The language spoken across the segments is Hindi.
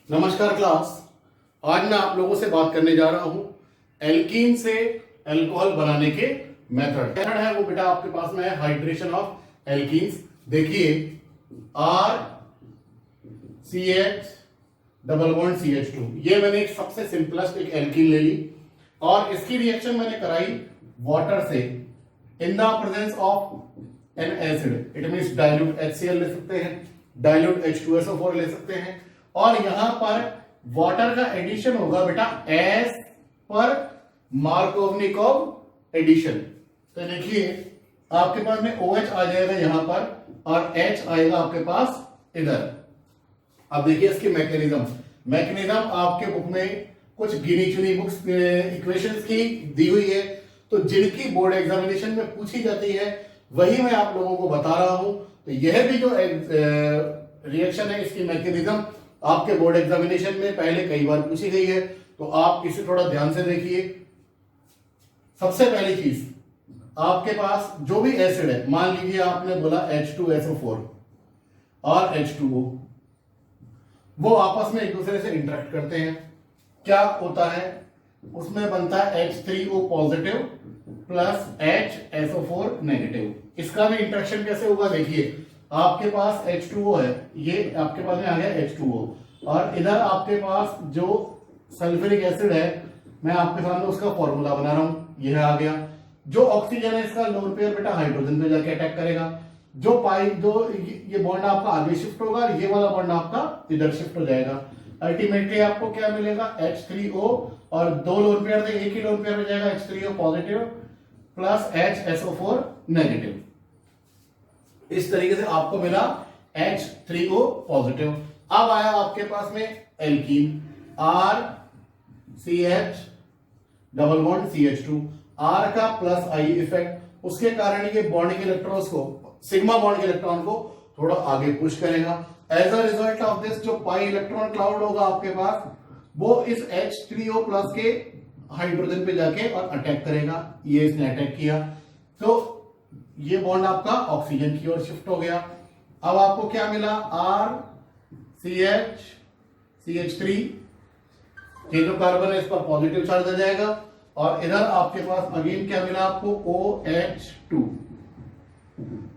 नमस्कार क्लास। आज मैं आप लोगों से बात करने जा रहा हूं एल्कीन से अल्कोहल बनाने के मेथड है वो बेटा आपके पास में है हाइड्रेशन ऑफ एल्कीन्स। देखिए R C H double bond C H two, ये मैंने एक सबसे सिंपलेस्ट एक एल्कीन ले ली और इसकी रिएक्शन मैंने कराई वाटर से in the presence of N acid. It means dilute HCl ले सकते हैं, डाइल्यूट H2SO4 ले सकते हैं और यहां पर वाटर का एडिशन होगा बेटा एस पर मार्कोवनिकोव एडिशन। तो देखिए आपके पास में OH आ जाएगा यहां पर और H आएगा आपके पास इधर। अब देखिए इसकी मैकेनिज्म आपके बुक में कुछ गिनी चुनी बुक्स इक्वेशंस की दी हुई है, तो जिनकी बोर्ड एग्जामिनेशन में पूछी जाती है वही मैं आप लोगों को बता रहा हूं। तो यह भी जो रिएक्शन है इसकी मैकेनिज्म आपके बोर्ड एग्जामिनेशन में पहले कई बार पूछी गई है, तो आप इसे थोड़ा ध्यान से देखिए। सबसे पहली चीज, आपके पास जो भी एसिड है, मान लीजिए आपने बोला H2SO4 और H2O, वो आपस में एक दूसरे से इंटरेक्ट करते हैं। क्या होता है उसमें बनता है H3O positive plus HSO4 negative. इसका भी इंटरेक्शन कैसे होगा, देखिए आपके पास H2O है, ये आपके पास में आ गया H2O और इधर आपके पास जो सल्फ्यूरिक एसिड है, मैं आपके सामने उसका फॉर्मूला बना रहा हूं, यह आ गया। जो ऑक्सीजन है इसका लोन पेयर बेटा हाइड्रोजन पे जाके अटैक करेगा। जो ये बॉन्ड आपका आगे शिफ्ट होगा और ये वाला बॉन्ड आपका इधर शिफ्ट हो जाएगा। अल्टीमेटली आपको क्या मिलेगा, H3O और दो लोन पेयर थे, एक ही लोन पेयर में जाएगा H3O positive plus HSO4 negative. इस तरीके से आपको मिला H3O पॉजिटिव। अब आया आपके पास में alkene RCH double bond CH2, R का प्लस I इफेक्ट, उसके कारण ये बॉन्ड के इलेक्ट्रॉन्स को, सिग्मा बॉन्ड के इलेक्ट्रॉन को थोड़ा आगे पुश करेगा। As a result of this जो पाई इलेक्ट्रॉन क्लाउड होगा आपके पास, वो इस H3O प्लस के हाइड्रोजन पे जाके और अटैक करेगा। ये इसने अटैक किया तो ये बॉन्ड आपका ऑक्सीजन की ओर शिफ्ट हो गया। अब आपको क्या मिला, RCH CH3, ये जो कार्बन है इस पर पॉजिटिव चार्ज आ जाएगा और इधर आपके पास अगेन क्या मिला आपको, OH2,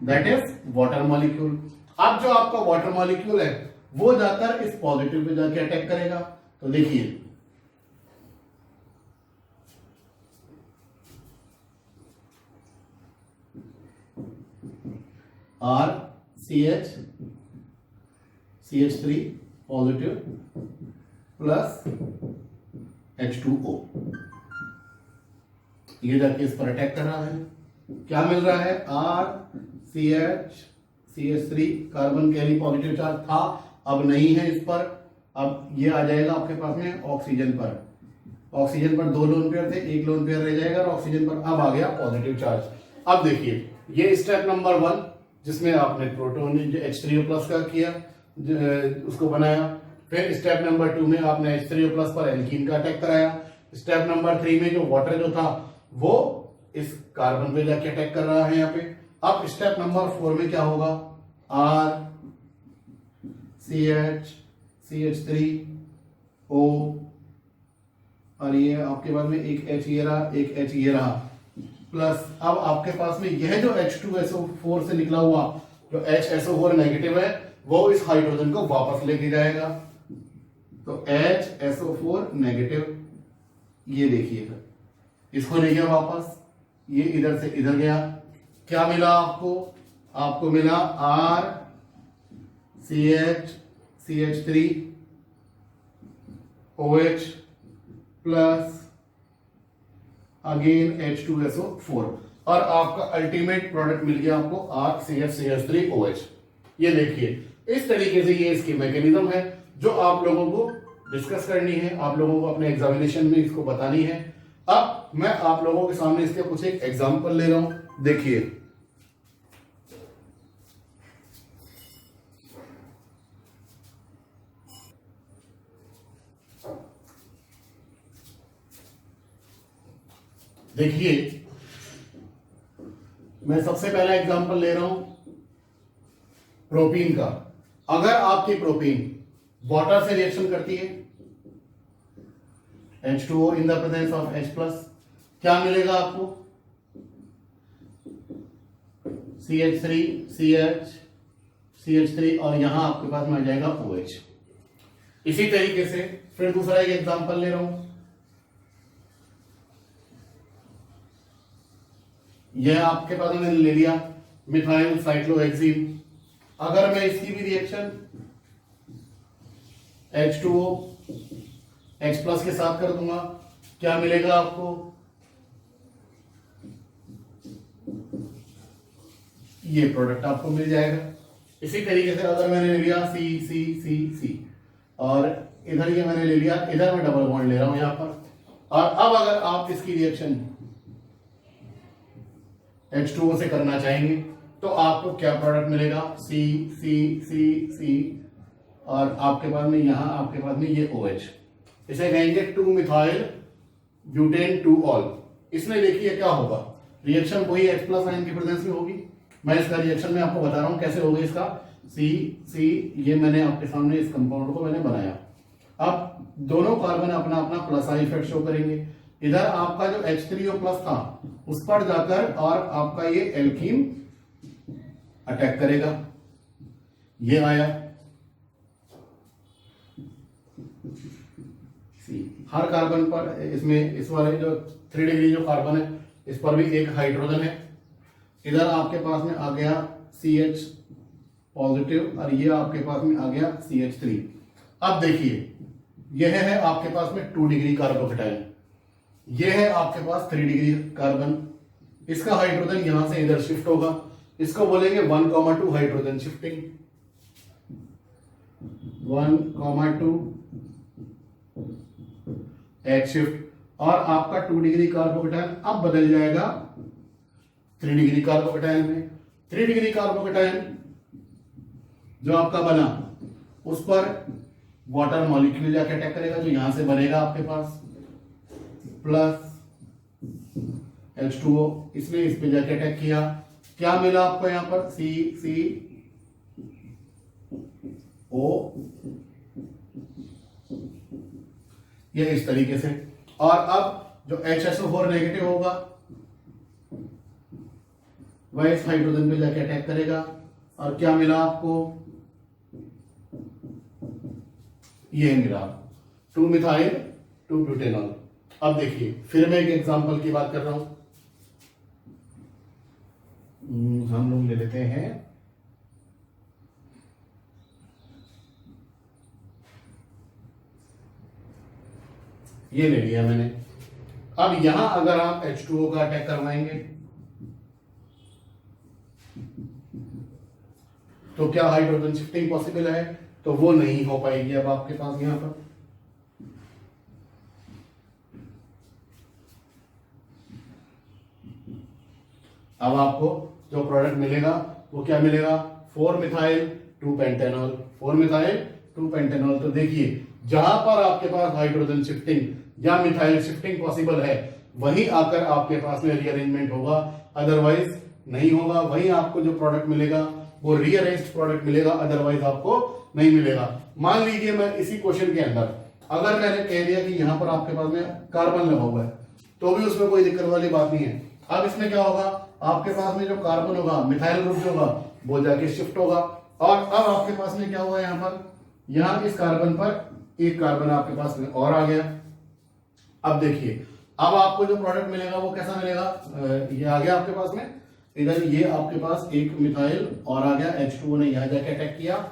that is water molecule. अब जो आपका वाटर मॉलिक्यूल है वो जाकर इस पॉजिटिव पे जाके अटैक करेगा। तो देखिए RCH CH3 positive plus H2O, ये जाके इस पर अटैक कर रहा है। क्या मिल रहा है, RCH CH3 carbon carry positive charge था, अब नहीं है इस पर। अब ये आ जाएगा आपके पास में ऑक्सीजन पर। ऑक्सीजन पर दो लोन पेयर थे, एक लोन पेयर रह जाएगा और ऑक्सीजन पर अब आ गया पॉजिटिव चार्ज। अब देखिए ये स्टेप नंबर 1 जिसमें आपने प्रोटोन H3O प्लस का किया, उसको बनाया। फिर स्टेप नंबर 2 में आपने H3O प्लस पर एल्कीन का अटैक कराया। स्टेप नंबर 3 में जो वाटर जो था वो इस कार्बन पे जाके अटैक कर रहा है यहाँ पे। अब स्टेप नंबर 4 में क्या होगा, RCH CH3O और ये आपके पास में एक H ये रहा, एक H ये रहा, प्लस अब आपके पास में यह जो H2SO4 से निकला हुआ जो HSO4 नेगेटिव है वो इस हाइड्रोजन को वापस लेके जाएगा। तो HSO4 नेगेटिव, ये देखिएगा इसको ले गया वापस, ये इधर से इधर गया। क्या मिला आपको, आपको मिला RCH CH3 OH plus again H2SO4 और आपका अल्टीमेट प्रोडक्ट मिल गया आपको RCH CH3 OH। ये देखिए इस तरीके से ये इसकी मैकेनिज्म है जो आप लोगों को डिस्कस करनी है, आप लोगों को अपने एग्जामिनेशन में इसको बतानी है। अब मैं आप लोगों के सामने इसके कुछ एक एग्जांपल ले रहा हूं, देखिए देखिए मैं सबसे पहला एग्जांपल ले रहा हूं प्रोपीन का। अगर आपकी प्रोपीन वाटर से रिएक्शन करती है, H2O in the presence of H plus, क्या मिलेगा आपको? CH3 CH CH3 और यहां आपके पास में आ जाएगा OH। इसी तरीके से फिर दूसरा एक एग्जांपल ले रहा हूं, यह आपके पास में ले लिया मिथाइल साइक्लोहेक्सीन। अगर मैं इसकी भी रिएक्शन H2O H प्लस के साथ कर दूंगा, क्या मिलेगा आपको? ये प्रोडक्ट आपको मिल जाएगा। इसी तरीके से अगर मैंने ले लिया C C C C और इधर ये मैंने ले लिया, इधर मैं डबल बॉन्ड ले रहा हूं यहां पर, और अब अगर आप इसकी रिएक्शन H2O से करना चाहेंगे तो आपको क्या प्रोडक्ट मिलेगा? C C C C और आपके पास में यहां आपके पास में ये OH, इसे कहेंगे 2 मिथाइल ब्यूटेन 2 ऑल। इसमें देखिए क्या होगा, रिएक्शन वही H प्लस आयन की प्रेजेंस में होगी। मैं इसका रिएक्शन में आपको बता रहा हूं कैसे होगा इसका। C C ये मैंने आपके सामने इस कंपाउंड को मैंने बनाया। अब दोनों कार्बन अपना अपना प्लस आई इफेक्ट शो करेंगे। इधर आपका जो H3O प्लस था उस पर जाकर और आपका ये एल्कीन अटैक करेगा, ये आया C। हर कार्बन पर इसमें इस वाले जो 3 डिग्री जो कार्बन है इस पर भी एक हाइड्रोजन है। इधर आपके पास में आ गया CH पॉजिटिव और ये आपके पास में आ गया CH3। अब देखिए यह है आपके पास में 2 डिग्री कार्बोकेटाइन, यह है आपके पास 3 डिग्री कार्बन। इसका हाइड्रोजन यहां से इधर शिफ्ट होगा, इसको बोलेंगे 1,2 हाइड्रोजन शिफ्टिंग, 1,2 H शिफ्ट, और आपका 2 डिग्री कार्बोकेटाइन अब बदल जाएगा 3 डिग्री कार्बोकेटाइन में। 3 डिग्री कार्बोकेटाइन जो आपका बना उस पर वाटर मॉलिक्यूल जाके अटैक करेगा, जो यहां से बनेगा आपके पास प्लस H2O, इसने इस पे जाके अटैक किया, क्या मिला आपको यहां पर? C C O, ये इस तरीके से। और अब जो HSO4 नेगेटिव होगा वह इस हाइड्रोजन पे जाके अटैक करेगा, और क्या मिला आपको? ये मिला 2 मिथाइल 2 ब्यूटेनॉल। अब देखिए फिर मैं एक एग्जांपल की बात कर रहा हूं, हम लोग ले लेते हैं ये ले लिया मैंने। अब यहां अगर आप H2O का अटैक करवाएंगे तो क्या हाइड्रोजन शिफ्टिंग पॉसिबल है? तो वो नहीं हो पाएगी अब आपके पास यहां पर। अब आपको जो प्रोडक्ट मिलेगा वो क्या मिलेगा? 4 मिथाइल 2 पेंटेनॉल, 4 मिथाइल 2 पेंटेनॉल। तो देखिए जहां पर आपके पास हाइड्रोजन शिफ्टिंग या मिथाइल शिफ्टिंग पॉसिबल है वहीं आकर आपके पास में रीअरेंजमेंट होगा, अदरवाइज नहीं होगा। वहीं आपको जो प्रोडक्ट मिलेगा वो रीअरेंज्ड प्रोडक्ट मिलेगा, अदरवाइज आपको नहीं मिलेगा। मान लीजिए मैं इसी क्वेश्चन के अंदर अगर मैंने कह दिया कि यहां पर आपके पास में कार्बन लगा हुआ है तो भी उसमें कोई दिक्कत वाली बात नहीं है। अब इसमें क्या होगा, आपके पास में जो कार्बन होगा मिथाइल ग्रुप जो होगा वो जाके शिफ्ट होगा, और अब आपके पास में क्या हुआ यहाँ पर, यहाँ इस कार्बन पर एक कार्बन आपके पास में और आ गया। अब देखिए अब आपको जो प्रोडक्ट मिलेगा वो कैसा मिलेगा, ये आ गया आपके पास में, इधर ये आपके पास एक मिथाइल और आ गया, H2O ने यहां जाके अटैक किया,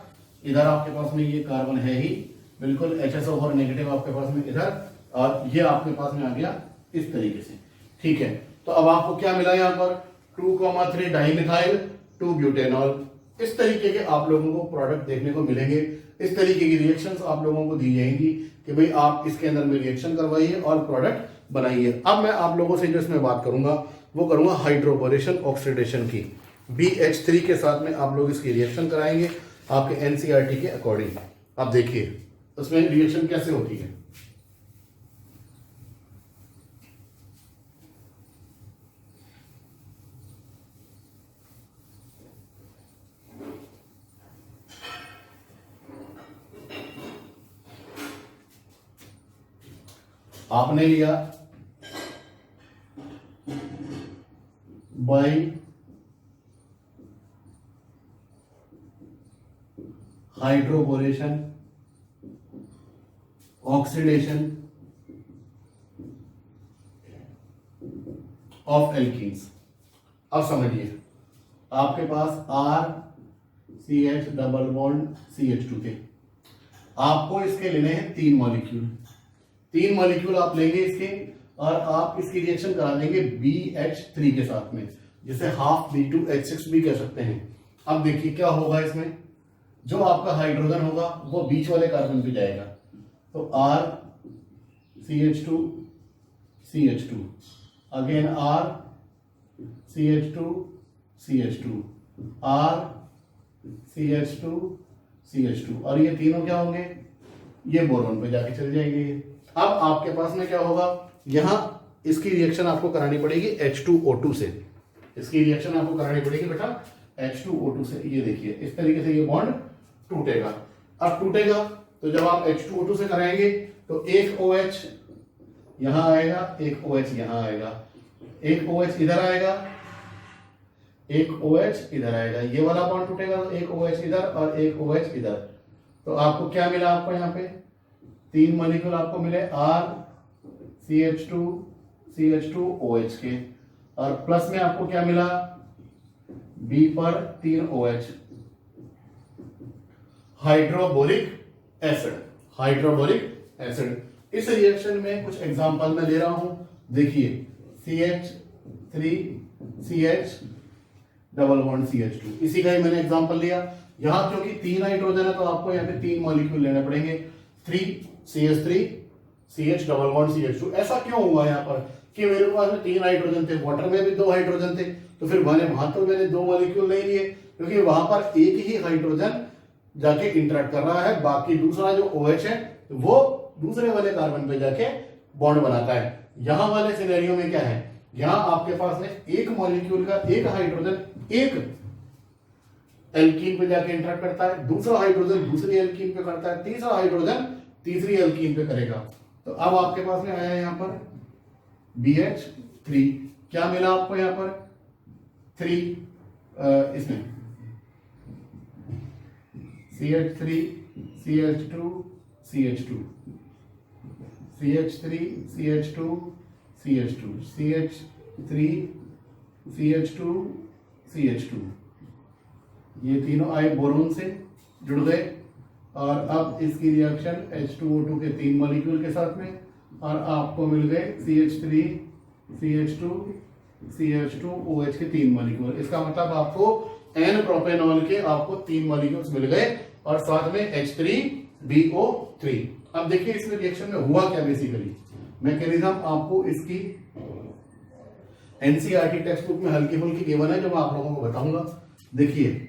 इधर आपके पास में ये कार्बन है ही बिल्कुल, HSO4 नेगेटिव आपके पास में इधर, और ये आपके पास में आ गया इस तरीके से। ठीक है, तो अब आपको क्या मिला यहाँ पर 2,3 डाइमिथाइल 2 ब्यूटेनॉल। इस तरीके के आप लोगों को प्रोडक्ट देखने को मिलेंगे, इस तरीके की रिएक्शंस आप लोगों को दी जाएंगी कि भाई आप इसके अंदर में रिएक्शन करवाइए और प्रोडक्ट बनाइए। अब मैं आप लोगों से जो इसमें बात करूंगा वो करूंगा हाइड्रोबोरेशन ऑक्सीडेशन की। BH3 के साथ में आप लोग इसकी रिएक्शन कराएंगे आपके NCERT के अकॉर्डिंग। अब देखिए उसमें रिएक्शन कैसे होती है। आपने लिया by hydroboration oxidation of alkenes. अब समझिए, आपके पास RCH डबल बॉन्ड CH2 थे, आपको इसके लेने हैं 3 मॉलिक्यूल। 3 मॉलिक्यूल आप लेंगे इसके, और आप इसकी रिएक्शन करा देंगे BH3 के साथ में, जिसे हाफ B2H6 भी कह सकते हैं। अब देखिए क्या होगा इसमें, जो आपका हाइड्रोजन होगा वो बीच वाले कार्बन पे जाएगा, तो RCH2 CH2, again RCH2 CH2, RCH2 CH2, और ये तीनों क्या होंगे, ये बोरोन पे जाके चले जाएंगे। अब आपके पास में क्या होगा, यहां इसकी रिएक्शन आपको करानी पड़ेगी H2O2 से, इसकी रिएक्शन आपको करानी पड़ेगी बेटा H2O2 से। ये देखिए इस तरीके से ये बॉन्ड टूटेगा। अब टूटेगा तो जब आप H2O2 से कराएंगे तो एक OH यहां आएगा, एक OH यहां आएगा, एक OH इधर आएगा, एक OH इधर आएगा, ये वाला बॉन्ड टूटेगा तो एक OH इधर और एक OH इधर। तो आपको क्या मिला, आपको यहाँ पे 3 मॉलिक्यूल आपको मिले RCH2 CH2 OH के, और प्लस में आपको क्या मिला, B पर 3 OH, हाइड्रोबोरिक एसिड, हाइड्रोबोरिक एसिड। इस रिएक्शन में कुछ एग्जांपल मैं ले रहा हूं, देखिए CH3CH डबल बॉन्ड CH2, इसी का ही मैंने एग्जांपल लिया। यहां क्योंकि 3 हाइड्रोजन है तो आपको यहाँ पे 3 मॉलिक्यूल लेने पड़ेंगे, 3CH3CH डबल बॉन्ड CH2। ऐसा क्यों हुआ यहाँ पर कि मेरे पास में 3 हाइड्रोजन थे, वाटर में भी 2 हाइड्रोजन थे, तो फिर वहां तो मैंने 2 मॉलिक्यूल नहीं लिए, क्योंकि वहां पर एक ही हाइड्रोजन जाके इंटरेक्ट कर रहा है, बाकी दूसरा जो OH है वो दूसरे वाले कार्बन पे जाके बॉन्ड बनाता है। यहां वाले सिनेरियो में क्या है, यहां आपके पास में एक मॉलिक्यूल का एक हाइड्रोजन एक एल्कीन पे जाके इंटरेक्ट करता है, दूसरा हाइड्रोजन दूसरी एल्कीन पे करता है, तीसरा हाइड्रोजन तीसरी एल्कीन पे करेगा। तो अब आपके पास में आया यहां पर BH3, क्या मिला आपको यहां पर 3 इसमें CH3 CH2 CH2 CH3 CH2 CH2 CH3 CH2 CH2, ये तीनों आए बोरोन से जुड़ गए, और अब इसकी रिएक्शन H2O2 के 3 मॉलिक्यूल के साथ में, और आपको मिल गए CH3 CH2 CH2 OH के 3 मॉलिक्यूल। इसका मतलब आपको N प्रोपेनॉल के आपको 3 मॉलिक्यूल्स मिल गए, और साथ में H3BO3। अब देखिए इसमें रिएक्शन में हुआ क्या, बेसिकली मैकेनिज्म आपको इसकी NCERT टेक्स्ट बुक में हल्की फुल्की गिवन है, जो मैं आप लोगों को बताऊंगा। देखिए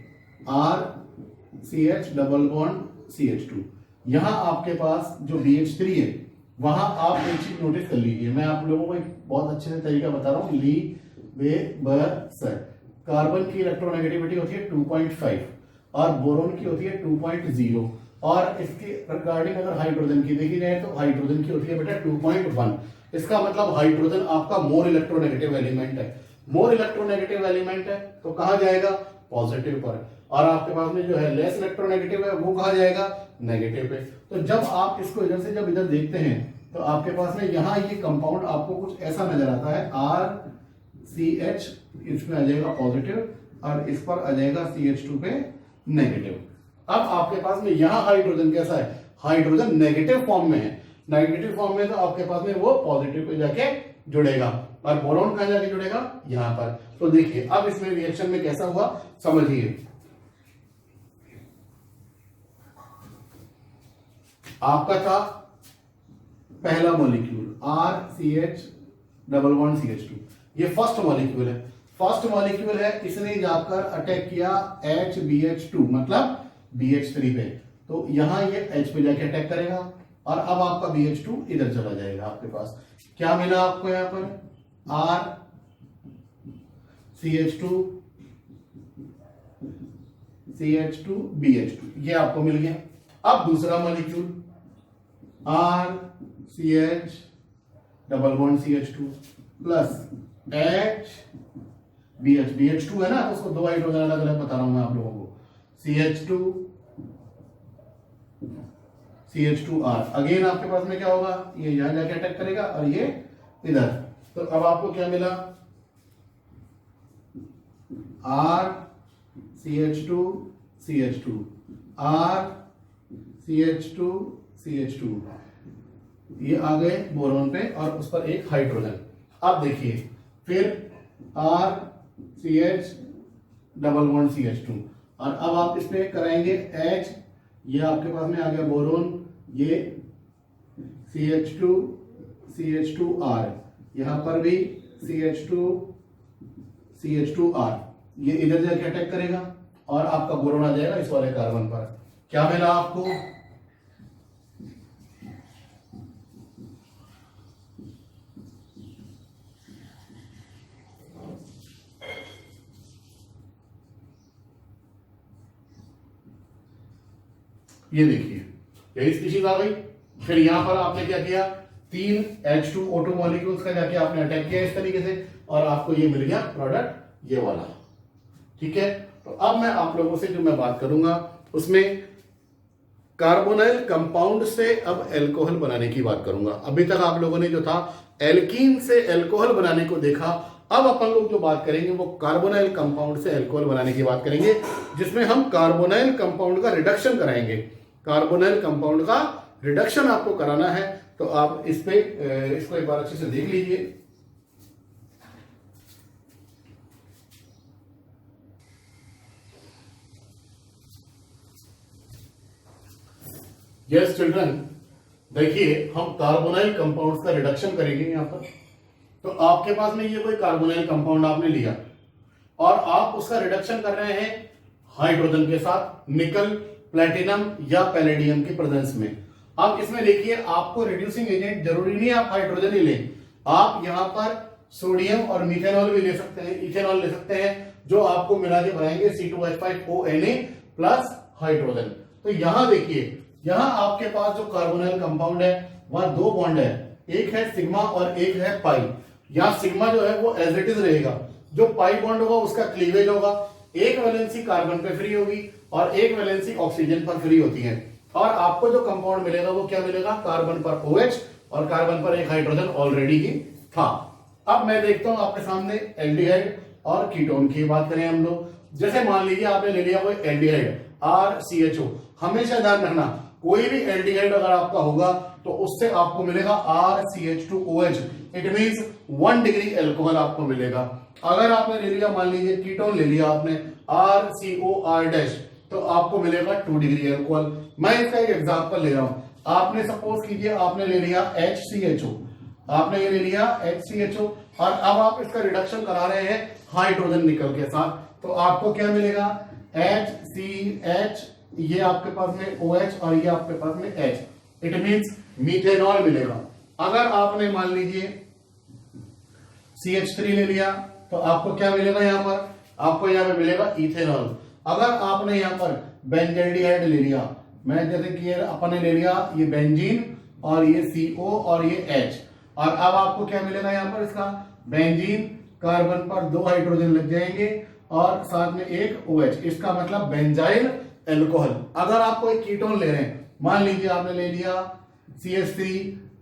RCH डबल बॉन्ड CH2, यहां आपके पास जो BH3 है, वहां आप एक चीज नोटिस कर लीजिए, मैं आप लोगों को एक बहुत अच्छे से तरीका बता रहा हूं, लीवेबर्स। कार्बन की इलेक्ट्रोनेगेटिविटी होती है 2.5 और बोरोन की होती है 2.0, और इसके रिगार्डिंग अगर हाइड्रोजन की देखी जाए तो हाइड्रोजन की होती है बेटा 2.1। इसका मतलब हाइड्रोजन आपका मोर इलेक्ट्रोनेगेटिव एलिमेंट है, मोर इलेक्ट्रोनेगेटिव एलिमेंट है तो कहा जाएगा पॉजिटिव पर, और आपके पास में जो है लेस इलेक्ट्रोनेगेटिव है वो कहा जाएगा नेगेटिव पे। तो जब आप इसको इधर से जब इधर देखते हैं तो आपके पास में यहाँ ये कंपाउंड आपको कुछ ऐसा नजर आता है, RCH इसमें आ जाएगा पॉजिटिव, और इस पर आ जाएगा CH2 पे नेगेटिव। अब आपके पास में यहाँ हाइड्रोजन कैसा है, हाइड्रोजन नेगेटिव फॉर्म में है, नेगेटिव फॉर्म में तो आपके पास में वो पॉजिटिव पे जाके जुड़ेगा, और बोरोन कहां जाके जुड़ेगा, यहां पर। तो देखिए अब इसमें रिएक्शन में कैसा हुआ समझिए, आपका था पहला molecule RCH double bond CH2, ये फर्स्ट मॉलिक्यूल है, फर्स्ट मॉलिक्यूल है, इसने जाकर अटैक किया HBH2 मतलब BH3 पे, तो यहां ये H पे जाके अटैक करेगा, और अब आपका BH2 इधर चला जाएगा। आपके पास क्या मिला आपको यहां पर, RCH2 CH2 BH2, ये आपको मिल गया। अब दूसरा molecule RCH double bond CH2 plus H BH2 है ना, तो उसको दो हाइड्रोजन अलग अलग बता रहा हूं मैं आप लोगों को, CH2R। अगेन आपके पास में क्या होगा, ये यहां जाके अटैक करेगा और ये इधर। तो अब आपको क्या मिला, R CH2 CH2 R CH2 CH2, ये आ गए बोरॉन पे और उस पर एक हाइड्रोजन। अब देखिए फिर R CH double bond CH2, और अब आप इस पे कराएंगे H, ये आपके पास में आ गया बोरोन, ये CH2 CH2R, यहां पर भी CH2 CH2R, ये इधर जाके अटैक करेगा और आपका बोरोन आ जाएगा इस वाले कार्बन पर। क्या मिला आपको, ये देखिए यही स्पीशीज आ गई। फिर यहां पर आपने क्या किया, 3 H2O2 मॉलिक्यूल्स का जाके आपने अटैक किया इस तरीके से, और आपको ये मिल गया प्रोडक्ट ये वाला। ठीक है, तो अब मैं आप लोगों से जो मैं बात करूंगा उसमें कार्बोनाइल कंपाउंड से अब एल्कोहल बनाने की बात करूंगा। अभी तक आप लोगों ने जो था एल्कीन से एल्कोहल बनाने को देखा, अब अपन लोग जो बात करेंगे वो कार्बोनाइल कंपाउंड से एल्कोहल बनाने की बात करेंगे, जिसमें हम कार्बोनाइल कंपाउंड का रिडक्शन कराएंगे। कार्बोनाइल कंपाउंड का रिडक्शन आपको कराना है, तो आप इस पे इसको एक बार अच्छे से देख लीजिए। यस चिल्ड्रन, देखिए हम कार्बोनाइल कंपाउंड्स का रिडक्शन करेंगे यहां पर। तो आपके पास में ये कोई कार्बोनाइल कंपाउंड आपने लिया और आप उसका रिडक्शन कर रहे हैं हाइड्रोजन के साथ, निकल, प्लेटिनम या पैलेडियम की प्रेजेंस में। अब इसमें देखिए आपको रिड्यूसिंग एजेंट जरूरी नहीं है आप हाइड्रोजन ही लें, आप यहां पर सोडियम और मिथेनॉल भी ले सकते हैं, इथेनॉल ले सकते हैं, जो आपको मिला के बनाएंगे C2H5ONa प्लस हाइड्रोजन। तो यहां देखिए, यहां आपके पास जो कार्बोनाइल कंपाउंड है वहां दो बॉन्ड है, एक है सिग्मा और एक है पाई। यहां सिग्मा जो है वो एज इट इज रहेगा, जो पाई बॉन्ड होगा उसका क्लीवेज होगा, एक वैलेंसी कार्बन पे फ्री होगी और एक वैलेंसी ऑक्सीजन पर फ्री होती है, और आपको जो कंपाउंड मिलेगा वो क्या मिलेगा, कार्बन पर OH और कार्बन पर एक हाइड्रोजन ऑलरेडी ही था। अब मैं देखता हूं आपके सामने एल्डिहाइड और कीटोन की बात करें हम लोग। जैसे मान लीजिए आपने ले लिया वो एल्डिहाइड RCHO, हमेशा ध्यान रखना कोई भी एल्डिहाइड अगर आपका होगा तो उससे आपको मिलेगा RCH2OH, it means 1 degree alcohol आपको मिलेगा। अगर आपने ले लिया, मान लीजिए कीटोन ले लिया आपने RCOR-, तो आपको मिलेगा 2 डिग्री एल्कोहल। मैं इसका एक एग्जांपल ले रहा हूं, आपने सपोज कीजिए आपने ले लिया HCHO, आपने ये ले लिया HCHO, और अब आप इसका रिडक्शन करा रहे हैं हाइड्रोजन निकल के साथ, तो आपको क्या मिलेगा, HCH, ये आपके पास में OH और ये आपके पास में H, इट मींस मीथेनॉल मिलेगा। अगर आपने मान लीजिए CH3 ले लिया तो आपको क्या मिलेगा, यहां पर आपको यहां पे मिलेगा इथेनॉल। अगर आपने यहां पर बेंजल्डिहाइड ले लिया, मैं जैसे कि अपन ने ले लिया ये बेंजीन और ये CO और ये H, और अब आपको क्या मिलेगा यहां पर, इसका बेंजीन, कार्बन पर 2 हाइड्रोजन लग जाएंगे और साथ में एक OH, इसका मतलब बेंजाइल एल्कोहल। अगर आप कोई कीटोन ले रहे हैं, मान लीजिए आपने ले लिया CH3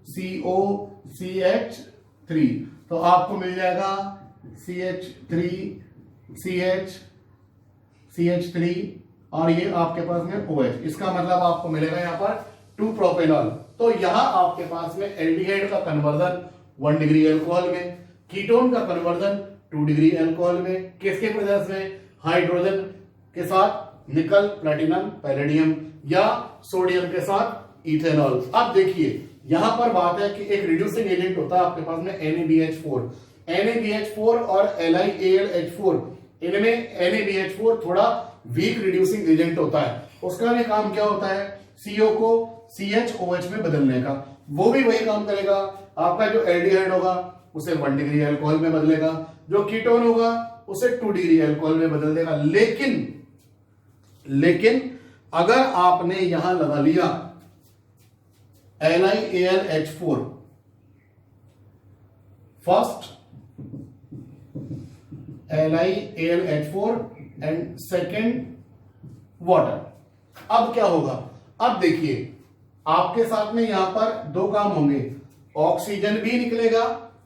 CO CH3, तो आपको मिल जाएगा CH3 CH3 और ये आपके पास में OH, इसका मतलब आपको मिलेगा यहां पर 2 प्रोपेनॉल। तो यहां आपके पास में एल्डिहाइड का कन्वर्जन 1 डिग्री एल्कोहल में, कीटोन का कन्वर्जन 2 डिग्री एल्कोहल में, किसके प्रेजेंस में, हाइड्रोजन के साथ निकल, प्लेटिनम, पैलेडियम, या सोडियम के साथ इथेनॉल। अब देखिए यहां पर बात है कि एक रिड्यूसिंग एजेंट होता है आपके पास में NaBH4, NaBH4 और LiAlH4, इनमें NaBH4 थोड़ा वीक रिड्यूसिंग एजेंट होता है, उसका भी काम क्या होता है, CO को CHOH में बदलने का। वो भी वही काम करेगा, आपका जो एल्डिहाइड होगा उसे 1 डिग्री अल्कोहल में बदलेगा, जो कीटोन होगा उसे 2 डिग्री अल्कोहल में बदल देगा। लेकिन अगर आपने यहां लगा लिया LiAlH4, first LiAlH4 and second water. अब क्या होगा, अब देखिए आपके साथ में यहां पर दो काम होंगे, ऑक्सीजन भी निकलेगा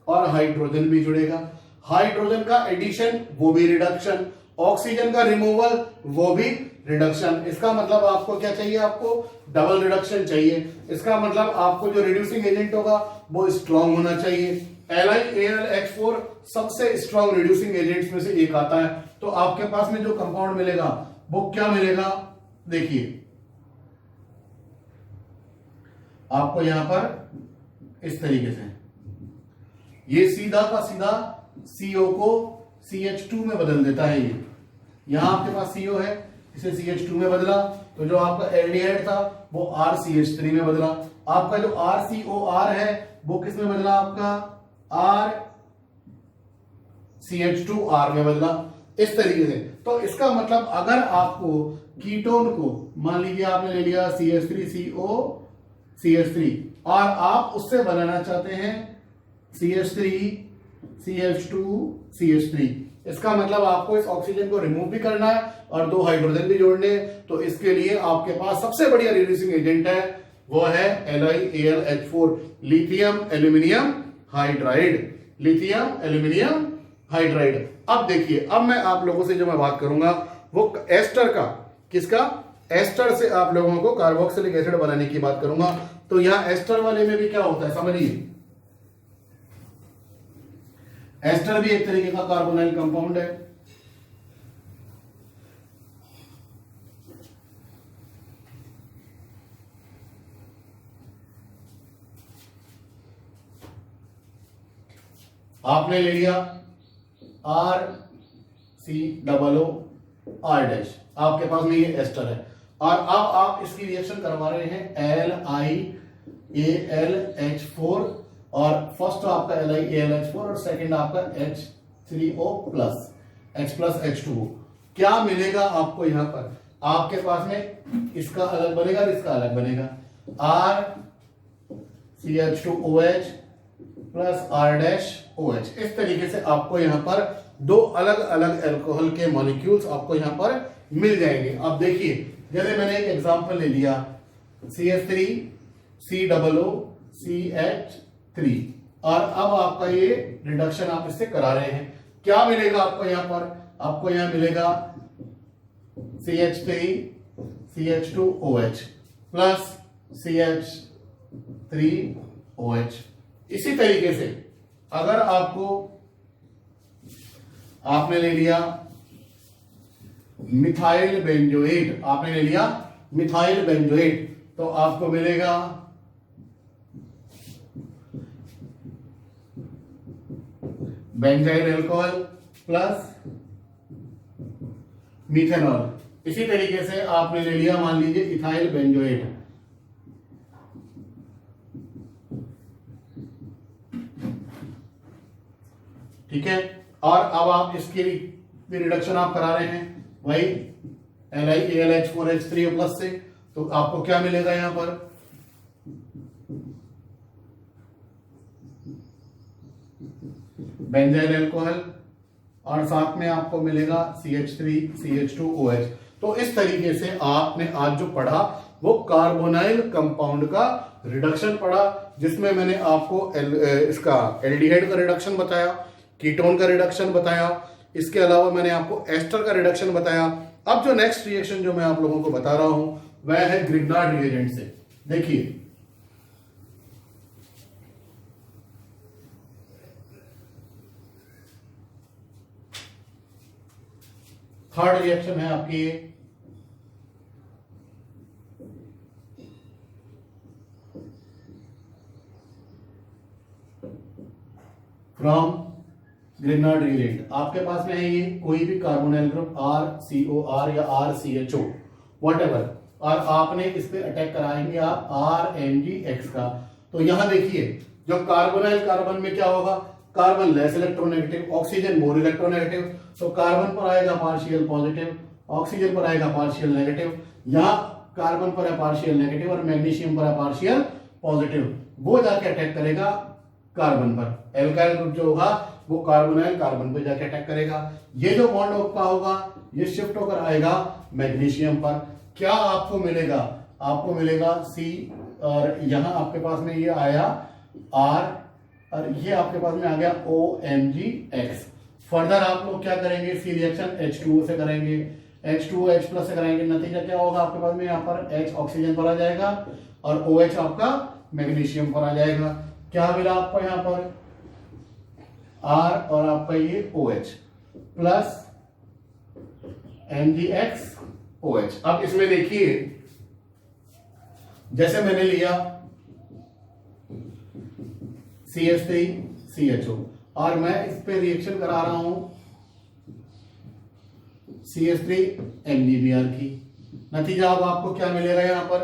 और हाइड्रोजन भी जुड़ेगा। हाइड्रोजन का एडिशन वो भी रिडक्शन, ऑक्सीजन का रिमूवल वो भी रिडक्शन। इसका मतलब आपको क्या चाहिए, आपको डबल रिडक्शन चाहिए। इसका मतलब आपको जो रिड्यूसिंग एजेंट होगा वो स्ट्रॉन्ग होना चाहिए। LiAlH4 सबसे स्ट्रॉन्ग रिड्यूसिंग एजेंट्स में से एक आता है। तो आपके पास में जो कंपाउंड मिलेगा वो क्या मिलेगा, देखिए आपको यहां पर इस तरीके से ये सीधा का सीधा CO को CH2 में बदल देता है। ये यहां आपके पास CO है, इसे CH2 में बदला, तो जो आपका एल्डिहाइड था वो RCH3 में बदला। आपका जो RCOR है वो किस में बदला, आपका RCH2R में बदला, इस तरीके से। तो इसका मतलब अगर आपको कीटोन को मान लीजिए आपने ले लिया CH3CO CH3 और आप उससे बनाना चाहते हैं CH3 CH2 CH3, इसका मतलब आपको इस ऑक्सीजन को रिमूव भी करना है और दो हाइड्रोजन भी जोड़ने हैं। तो इसके लिए आपके पास सबसे बढ़िया रिड्यूसिंग एजेंट है, वो है LiAlH4, lithium aluminium hydride, lithium aluminium hydride. अब देखिए, अब मैं आप लोगों से जो मैं बात करूंगा वो एस्टर का, किसका, एस्टर से आप लोगों को कार्बोक्सिलिक एसिड बनाने की बात करूंगा। तो यहां एस्टर वाले में भी क्या होता है समझिए, एस्टर भी एक तरीके का कार्बोनाइल कंपाउंड है। आपने ले लिया RCOO R-, आपके पास में ये एस्टर है और अब आप इसकी रिएक्शन करवा रहे हैं LiAlH4 और फर्स्ट आपका LiAlH4 और सेकंड आपका H3O+, H+H2O। क्या मिलेगा आपको यहां पर, आपके पास में इसका अलग बनेगा और इसका अलग बनेगा, RCH2OH प्लस R-OH। इस तरीके से आपको यहां पर दो अलग अलग अल्कोहल के मॉलिक्यूल्स आपको यहां पर मिल जाएंगे। अब देखिए, जैसे मैंने एक एग्जांपल ले लिया CH3 COO CH3 और अब आपका ये रिडक्शन आप इससे करा रहे हैं, क्या मिलेगा आपको यहां पर, आपको यहां मिलेगा CH3 CH2OH प्लस CH3OH। इसी तरीके से अगर आपको, आपने ले लिया मिथाइल बेंजोएट, आपने ले लिया मिथाइल बेंजोएट, तो आपको मिलेगा बेंजाइल अल्कोहल प्लस मिथेनॉल। इसी तरीके से आपने ले लिया मान लीजिए इथाइल बेंजोएट, ठीक है, और अब आप इसकी भी रिडक्शन आप करा रहे हैं वही LiAlH4H3O+ से, तो आपको क्या मिलेगा यहां पर, बेंजाइल अल्कोहल और साथ में आपको मिलेगा CH3 CH2OH। तो इस तरीके से आपने आज जो पढ़ा वो कार्बोनाइल कंपाउंड का रिडक्शन पढ़ा, जिसमें मैंने आपको इसका एल्डिहाइड का रिडक्शन बताया, कीटोन का रिडक्शन बताया, इसके अलावा मैंने आपको एस्टर का रिडक्शन बताया। अब जो नेक्स्ट रिएक्शन जो मैं आप लोगों को बता रहा हूं वह है ग्रिग्नार्ड रिएजेंट से। देखिए थर्ड रिएक्शन है आपकी ये, फ्रॉम ग्रिग्नार्ड रिएजेंट। आपके पास में है ये कोई भी कार्बोनाइल ग्रुप RCOR या RCHO व्हाटएवर, और आपने इस पे अटैक कराएंगे आप RMgX का। तो यहां देखिए जो कार्बोनाइल कार्बन में क्या होगा, carbon less electronegative, oxygen more electronegative, तो कार्बन पर आएगा पार्शियल पॉजिटिव, ऑक्सीजन पर आएगा पार्शियल नेगेटिव, यहां कार्बन पर है पार्शियल नेगेटिव और मैग्नीशियम पर है पार्शियल पॉजिटिव। वो जाके अटैक करेगा कार्बन पर। एल्काइल ग्रुप जो होगा वो कार्बोनाइल कार्बन पे जाके अटैक करेगा। ये जो बॉन्ड आपका होगा ये शिफ्ट होकर आएगा मैग्नीशियम पर। क्या आपको मिलेगा? आपको मिलेगा C, और यहां आपके पास में ये आया R, और ये आपके पास में आ गया OMgX। फर्दर आप लोग क्या करेंगे? सी रिएक्शन H2O से करेंगे, H2O H+ से कराएंगे। नतीजा क्या होगा आपके पास में? यहाँ पर H ऑक्सीजन पर आ जाएगा और OH आपका मैग्नीशियम पर आ जाएगा। क्या मिला आपको? यहाँ पर R और आपका ये OH प्लस MgX OH। अब इसमें देखिए, जैसे मैंने लिया CH3 CHO और मैं इस पे रिएक्शन करा रहा हूं CH3 MgBr की। नतीजा अब आपको क्या मिलेगा? यहां पर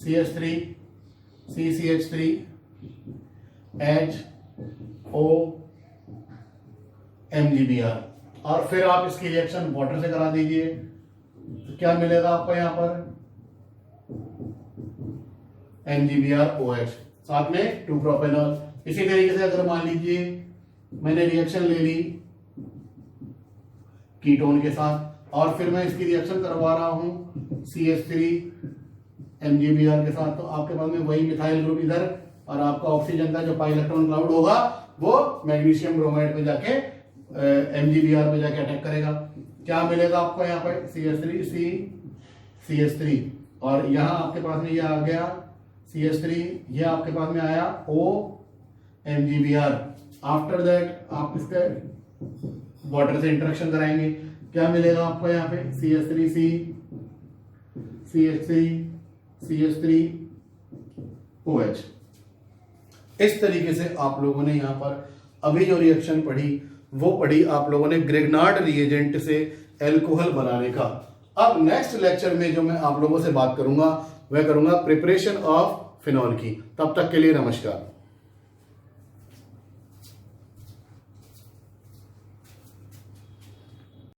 CH3 CCH3 HO MgBr, और फिर आप इसकी रिएक्शन वाटर से करा दीजिए तो क्या मिलेगा आपको? यहां पर MgBr OH, साथ में 2 प्रोपेनॉल। इसी तरीके से अगर मान लीजिए मैंने रिएक्शन ले ली कीटोन के साथ और फिर मैं इसकी रिएक्शन करवा रहा हूं CH3 MgBr के साथ, तो आपके पास में वही मिथाइल ग्रुप इधर, और आपका ऑक्सीजन का जो पाई इलेक्ट्रॉन क्लाउड होगा वो मैग्नीशियम ब्रोमाइड पे जाके MgBr पे जाके अटैक करेगा। क्या मिलेगा आपको? यहाँ पर CH3 और यहाँ आपके पास में ये आ गया CH3, ये आपके पास में आया OMgBr। आफ्टर दैट आप इसके वाटर से इंटरेक्शन कराएंगे। क्या मिलेगा आपको? यहाँ पे CH3C CH3 CH3 OH। इस तरीके से आप लोगों ने यहाँ पर अभी जो रिएक्शन पढ़ी वो पढ़ी आप लोगों ने ग्रिग्नार्ड रिएजेंट से एल्कोहल बनाने का। अब नेक्स्ट लेक्चर में जो मैं आप लोगों से बात करूंगा वह करूंगा प्रिपरेशन ऑफ फिनॉल की। तब तक के लिए नमस्कार।